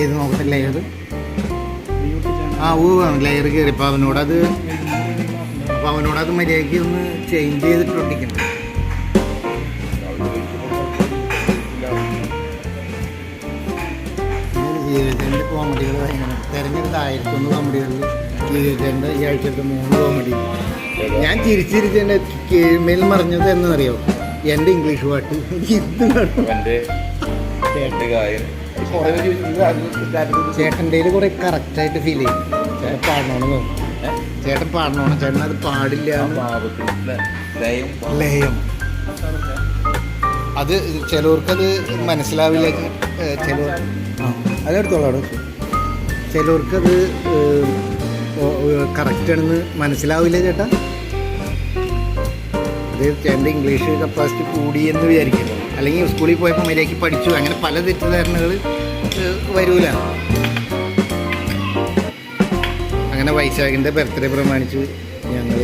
ഏത് നോക്കട്ടെ ലെയർ? ആ ലെയർ കയറിയപ്പോൾ അവനോടത് മര്യാദയ്ക്ക് ഒന്ന് ചേഞ്ച് ചെയ്തിട്ട് ഒട്ടിക്കണം. ജീവിതത്തിൻ്റെ കോമഡികൾ ഭയങ്കര തിരഞ്ഞെടുത്ത 1001 കോമഡികളിൽ ജീവിതത്തിൻ്റെ ഈ ആഴ്ചത്തെ 3 കോമഡി ഞാൻ ചിരിച്ചിരിച്ചതിൻ്റെ കീഴ്മേൽ മറിഞ്ഞത് എന്നറിയോ? എൻ്റെ ഇംഗ്ലീഷ് പാട്ട് ചേട്ടൻ്റെ കുറെ കറക്റ്റായിട്ട് ഫീൽ ചെയ്യും. ചേട്ടൻ പാടണമെന്ന് ചേട്ടൻ പാടണം. ചേട്ടൻ അത് പാടില്ല. ലയം അത് ചിലവർക്കത് മനസ്സിലാവില്ല. ചിലർ അതെടുത്തോളാം. ചിലവർക്കത് കറക്റ്റാണെന്ന് മനസ്സിലാവില്ല ചേട്ടാ. അത് ചേട്ടൻ്റെ ഇംഗ്ലീഷ് കപ്പാസിറ്റി കൂടി എന്ന് വിചാരിക്കുന്നു. അല്ലെങ്കിൽ സ്കൂളിൽ പോയപ്പോൾ മര്യാദയ്ക്ക് പഠിച്ചു. അങ്ങനെ പല തെറ്റിദ്ധാരണകൾ വരൂല. അങ്ങനെ വൈശാഖിൻ്റെ ബർത്ത്ഡേ പ്രമാണിച്ച് ഞങ്ങൾ